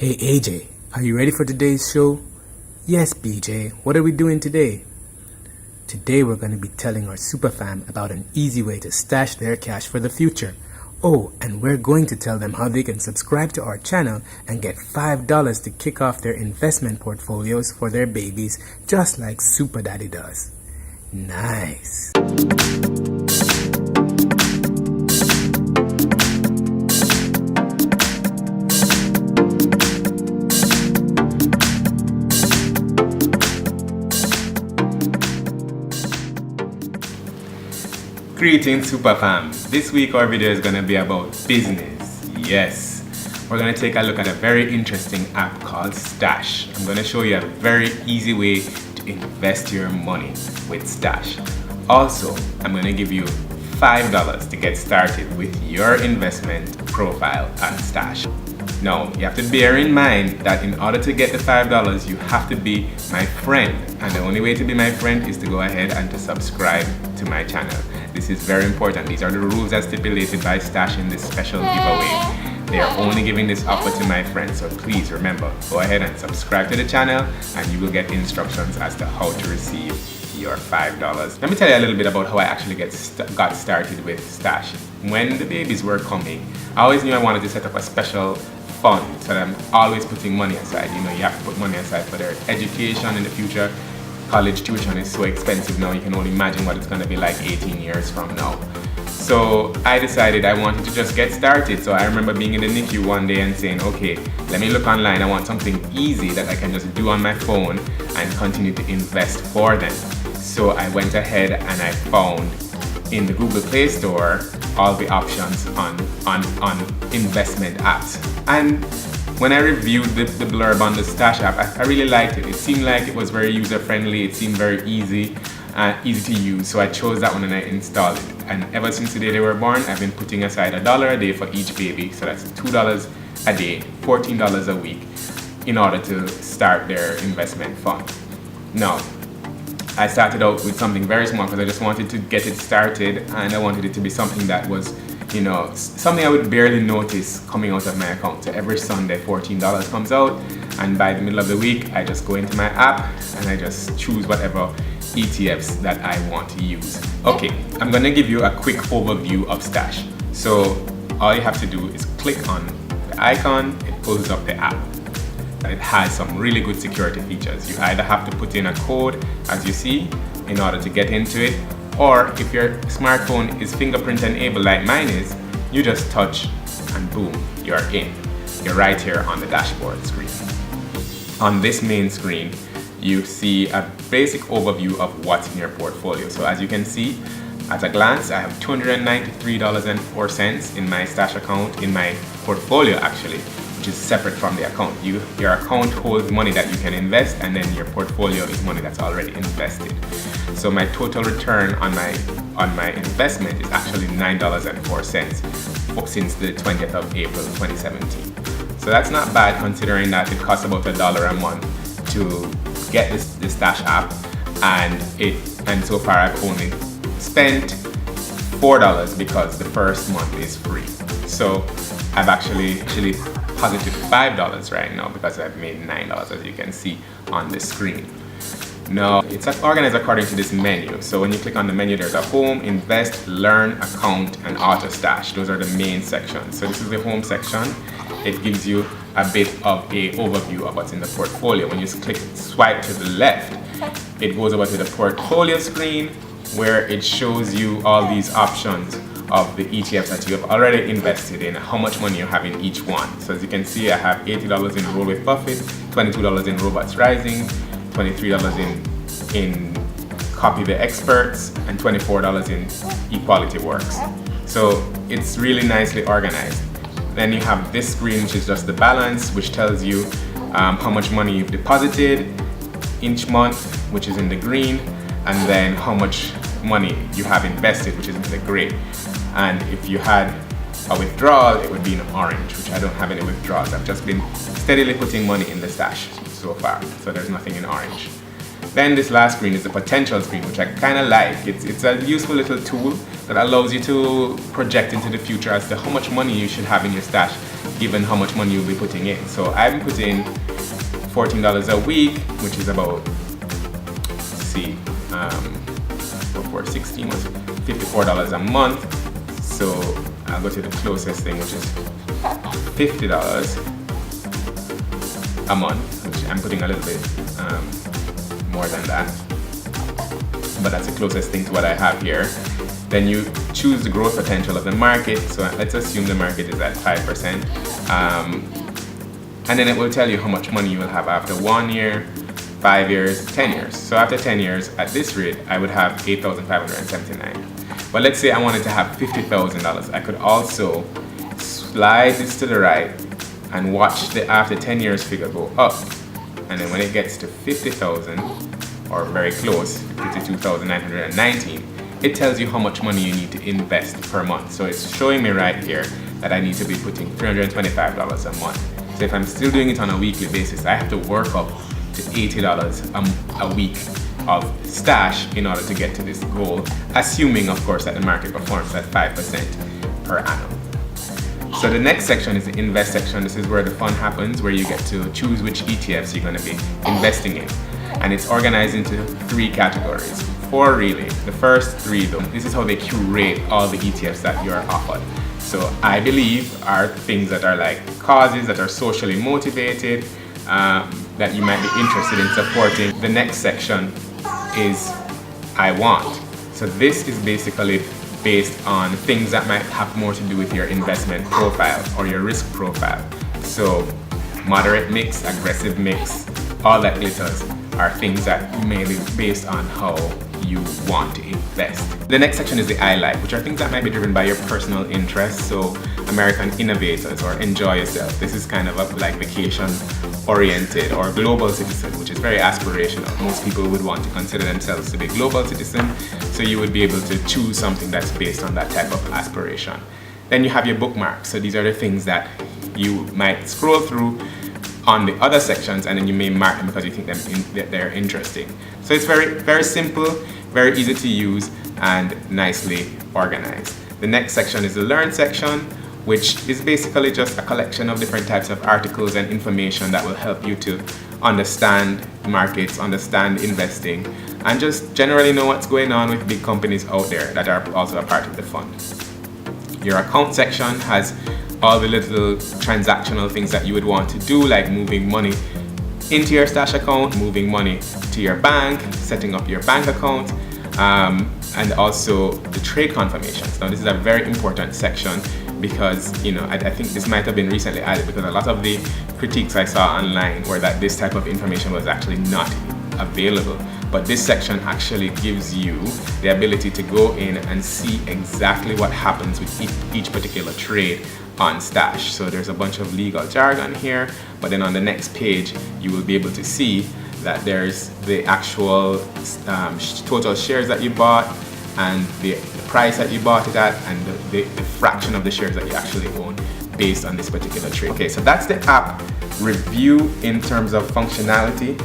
Hey AJ, are you ready for today's show? Yes, BJ, what are we doing today? Today we're going to be telling our super fam about an easy way to stash their cash for the future. Oh, and we're going to tell them how they can subscribe to our channel and get $5 to kick off their investment portfolios for their babies, just like Supah Daddy does. Nice. Greetings Super Fam. This week our video is going to be about business. Yes, we're going to take a look at a very interesting app called Stash. I'm going to show you a very easy way to invest your money with Stash. Also, I'm going to give you $5 to get started with your investment profile at Stash. Now, you have to bear in mind that in order to get the $5, you have to be my friend. And the only way to be my friend is to go ahead and to subscribe to my channel. This is very important. These are the rules as stipulated by Stash in this special giveaway. They are only giving this offer to my friends, so please remember, go ahead and subscribe to the channel and you will get instructions as to how to receive your $5. Let me tell you a little bit about how I actually got started with Stash. When the babies were coming, I always knew I wanted to set up a special fund so that I'm always putting money aside. You know, you have to put money aside for their education in the future. College tuition is so expensive now, you can only imagine what it's going to be like 18 years from now. So I decided I wanted to just get started. So I remember being in the NICU one day and saying, okay, let me look online. I want something easy that I can just do on my phone and continue to invest for them. So I went ahead and I found in the Google Play Store all the options on investment apps. And when I reviewed the blurb on the Stash app, I really liked it. It seemed like it was very user-friendly. It seemed very easy to use. So I chose that one and I installed it. And ever since the day they were born, I've been putting aside $1 a day for each baby. So that's $2 a day, $14 a week in order to start their investment fund. Now, I started out with something very small because I just wanted to get it started and I wanted it to be something that was, you know, something I would barely notice coming out of my account. So every Sunday $14 comes out and by the middle of the week I just go into my app and I just choose whatever ETFs that I want to use. Okay, I'm going to give you a quick overview of Stash. So all you have to do is click on the icon, it pulls up the app. It has some really good security features. You either have to put in a code, as you see, in order to get into it, or if your smartphone is fingerprint enabled like mine is, you just touch and boom, you're in. You're right here on the dashboard screen. On this main screen, you see a basic overview of what's in your portfolio. So as you can see, at a glance, I have $293.04 in my Stash account, in my portfolio actually, which is separate from the account. Your account holds money that you can invest and then your portfolio is money that's already invested. So my total return on my investment is actually $9.04 since the 20th of April 2017. So that's not bad considering that it costs about $1 a month to get this Stash app and so far I've only spent $4 because the first month is free. So I've actually positive $5 right now because I've made $9 as you can see on the screen. Now it's organized according to this menu. So when you click on the menu, there's a home, invest, learn, account, and auto stash. Those are the main sections. So this is the home section. It gives you a bit of a overview of what's in the portfolio. When you swipe to the left, it goes over to the portfolio screen where it shows you all these options of the ETFs that you have already invested in, how much money you have in each one. So as you can see, I have $80 in Roll with Buffett, $22 in Robots Rising, $23 in Copy the Experts, and $24 in Equality Works. So it's really nicely organized. Then you have this screen, which is just the balance, which tells you how much money you've deposited each month, which is in the green, and then how much money you have invested, which is in the gray. And if you had a withdrawal, it would be in orange, which I don't have any withdrawals. I've just been steadily putting money in the Stash so far, so there's nothing in orange. Then this last screen is the potential screen, which I kind of like. It's a useful little tool that allows you to project into the future as to how much money you should have in your Stash given how much money you'll be putting in. So I'm putting $14 a week, which is about, let's see, before 16 was $54 a month. So I'll go to the closest thing, which is $50 a month, which I'm putting a little bit more than that, but that's the closest thing to what I have here. Then you choose the growth potential of the market. So let's assume the market is at 5%. And then it will tell you how much money you will have after 1 year, 5 years, 10 years. So after 10 years, at this rate, I would have $8,579. But let's say I wanted to have $50,000. I could also slide this to the right and watch the after 10 years figure go up. And then when it gets to 50,000, or very close, 52,919, it tells you how much money you need to invest per month. So it's showing me right here that I need to be putting $325 a month. So if I'm still doing it on a weekly basis, I have to work up to $80 a week of stash in order to get to this goal, assuming of course that the market performs at 5% per annum. So the next section is the invest section. This is where the fun happens, where you get to choose which ETFs you're going to be investing in. And it's organized into 3 categories. 4 really. The first 3 though, this is how they curate all the ETFs that you're offered. So I believe are things that are like causes that are socially motivated, that you might be interested in supporting. The next section is I want. So this is basically based on things that might have more to do with your investment profile or your risk profile. So moderate mix, aggressive mix, all that glitters are things that may be based on how you want to invest. The next section is the I like, which are things that might be driven by your personal interests. So American innovators or enjoy yourself. This is kind of a like vacation oriented, or global citizen, which is very aspirational. Most people would want to consider themselves to be global citizen. So you would be able to choose something that's based on that type of aspiration. Then you have your bookmarks. So these are the things that you might scroll through on the other sections, and then you may mark them because you think that they're interesting. So it's very, very simple, very easy to use, and nicely organized. The next section is the learn section, which is basically just a collection of different types of articles and information that will help you to understand markets, understand investing, and just generally know what's going on with big companies out there that are also a part of the fund. Your account section has all the little transactional things that you would want to do, like moving money into your stash account, moving money to your bank, setting up your bank account, and also the trade confirmations. Now this is a very important section because, you know, I think this might have been recently added because a lot of the critiques I saw online were that this type of information was actually not available. But this section actually gives you the ability to go in and see exactly what happens with each particular trade on Stash. So there's a bunch of legal jargon here, but then on the next page you will be able to see that there's the actual total shares that you bought, and the price that you bought it at, and the fraction of the shares that you actually own based on this particular trade. Okay, so that's the app review in terms of functionality.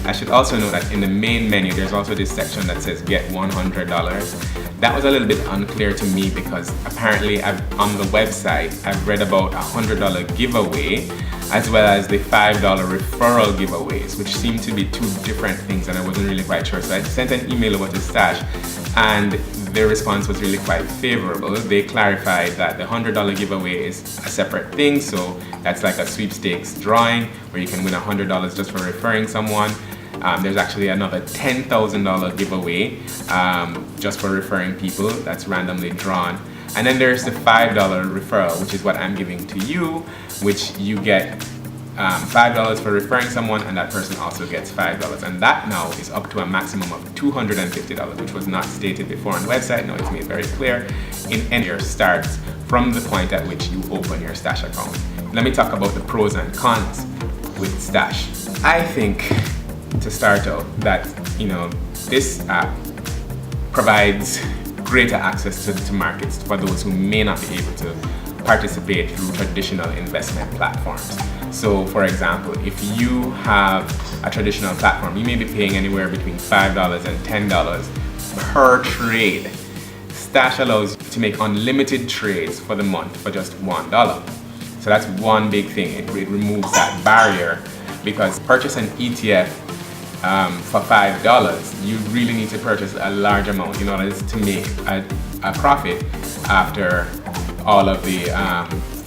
I should also note that in the main menu there's also this section that says get $100. That was a little bit unclear to me because apparently on the website I've read about a $100 giveaway as well as the $5 referral giveaways, which seem to be 2 different things, and I wasn't really quite sure. So I sent an email over to Stash and their response was really quite favorable. They clarified that the $100 giveaway is a separate thing, so that's like a sweepstakes drawing where you can win $100 just for referring someone. There's actually another $10,000 giveaway just for referring people that's randomly drawn. And then there's the $5 referral, which is what I'm giving to you, which you get $5 for referring someone, and that person also gets $5. And that now is up to a maximum of $250, which was not stated before on the website. Now it's made very clear. In your starts from the point at which you open your Stash account. Let me talk about the pros and cons with Stash. I think to start out that, you know, this app provides greater access to markets for those who may not be able to participate through traditional investment platforms. So for example, if you have a traditional platform, you may be paying anywhere between $5 and $10 per trade. Stash allows you to make unlimited trades for the month for just $1. So So that's one big thing. It removes that barrier, because purchase an ETF for $5, you really need to purchase a large amount in order to make a profit after all of the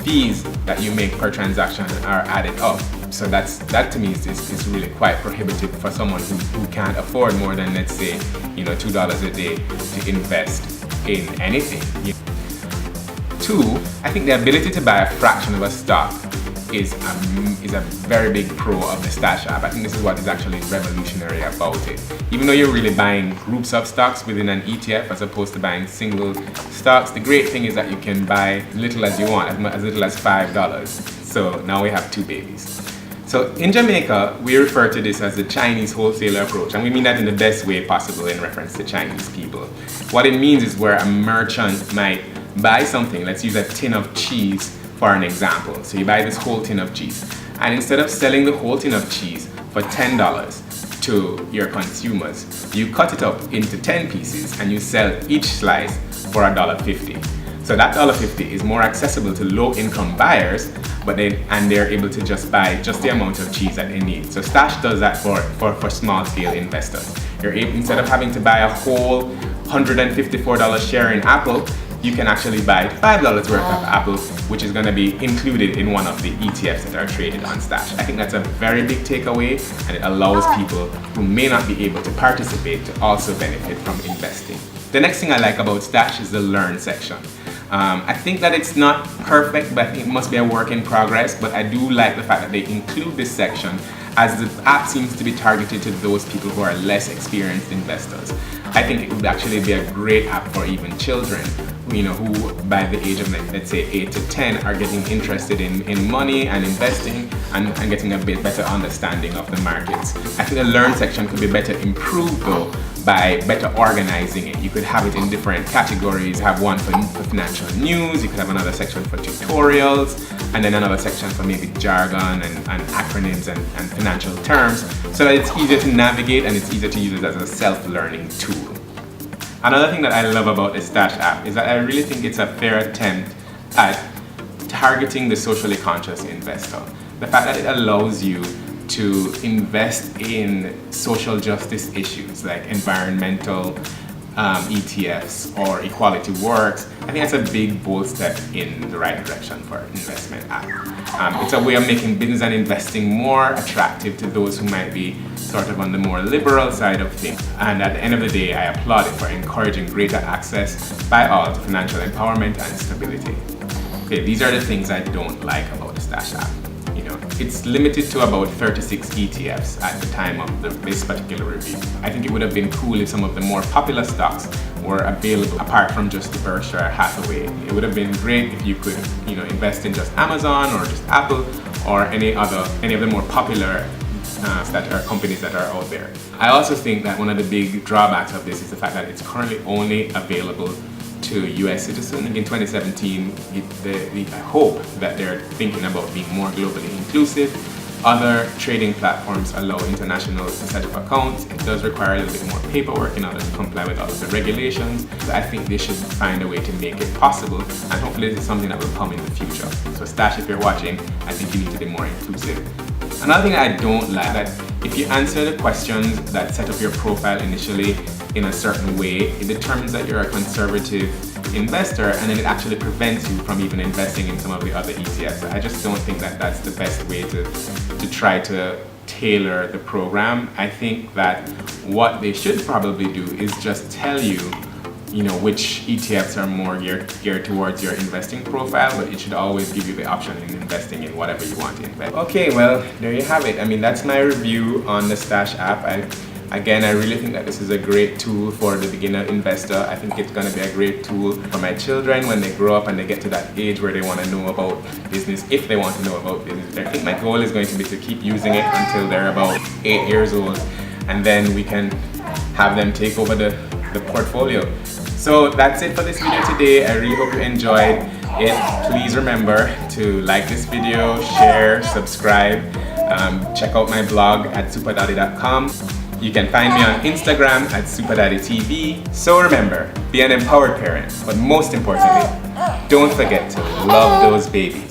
fees that you make per transaction are added up. So that to me is really quite prohibitive for someone who can't afford more than, let's say, $2 a day to invest in anything. Two, I think the ability to buy a fraction of a stock is a very big pro of the Stash app. I think this is what is actually revolutionary about it. Even though you're really buying groups of stocks within an ETF as opposed to buying single stocks, the great thing is that you can buy little as you want, as little as $5. So now we have two babies. So in Jamaica, we refer to this as the Chinese wholesaler approach, and we mean that in the best way possible in reference to Chinese people. What it means is where a merchant might buy something, let's use a tin of cheese for an example. So you buy this whole tin of cheese, and instead of selling the whole tin of cheese for $10 to your consumers, you cut it up into 10 pieces and you sell each slice for $1.50. So that $1.50 is more accessible to low-income buyers, and they're able to just buy just the amount of cheese that they need. So Stash does that for small-scale investors. Instead of having to buy a whole $154 share in Apple, you can actually buy $5 worth of Apple, which is going to be included in one of the ETFs that are traded on Stash. I think that's a very big takeaway, and it allows people who may not be able to participate to also benefit from investing. The next thing I like about Stash is the Learn section. I think that it's not perfect, but it must be a work in progress, but I do like the fact that they include this section, as the app seems to be targeted to those people who are less experienced investors. I think it would actually be a great app for even children, who by the age of, let's say, 8 to 10 are getting interested in money and investing and getting a bit better understanding of the markets. I think the Learn section could be better improved though by better organizing it. You could have it in different categories, have one for financial news, you could have another section for tutorials, and then another section for maybe jargon and acronyms and financial terms, so that it's easier to navigate and it's easier to use it as a self-learning tool. Another thing that I love about the Stash app is that I really think it's a fair attempt at targeting the socially conscious investor. The fact that it allows you to invest in social justice issues like environmental ETFs or equality works, I think that's a big, bold step in the right direction for an investment app. It's a way of making business and investing more attractive to those who might be sort of on the more liberal side of things. And at the end of the day, I applaud it for encouraging greater access by all to financial empowerment and stability. Okay, these are the things I don't like about the Stash app. It's limited to about 36 ETFs at the time of this particular review. I think it would have been cool if some of the more popular stocks were available apart from just the Berkshire Hathaway. It would have been great if you could, invest in just Amazon or just Apple or any of the more popular companies that are out there. I also think that one of the big drawbacks of this is the fact that it's currently only available to US citizens. In 2017, I hope that they're thinking about being more globally inclusive. Other trading platforms allow internationals to set up accounts. It does require a little bit more paperwork in order to comply with all of the regulations. So I think they should find a way to make it possible, and hopefully this is something that will come in the future. So Stash, if you're watching, I think you need to be more inclusive. Another thing I don't like, that if you answer the questions that set up your profile initially in a certain way, it determines that you're a conservative investor, and then it actually prevents you from even investing in some of the other ETFs. I just don't think that that's the best way to try to tailor the program. I think that what they should probably do is just tell you, which ETFs are more geared towards your investing profile, but it should always give you the option in investing in whatever you want to invest. Okay, well, there you have it. That's my review on the Stash app. Again, I really think that this is a great tool for the beginner investor. I think it's going to be a great tool for my children when they grow up and they get to that age where they want to know about business, if they want to know about business. I think my goal is going to be to keep using it until they're about 8 years old, and then we can have them take over the portfolio. So that's it for this video today. I really hope you enjoyed it. Please remember to like this video, share, subscribe, check out my blog at supahdaddy.com. You can find me on Instagram at Supah DaddyTV. So remember, be an empowered parent, but most importantly, don't forget to love those babies.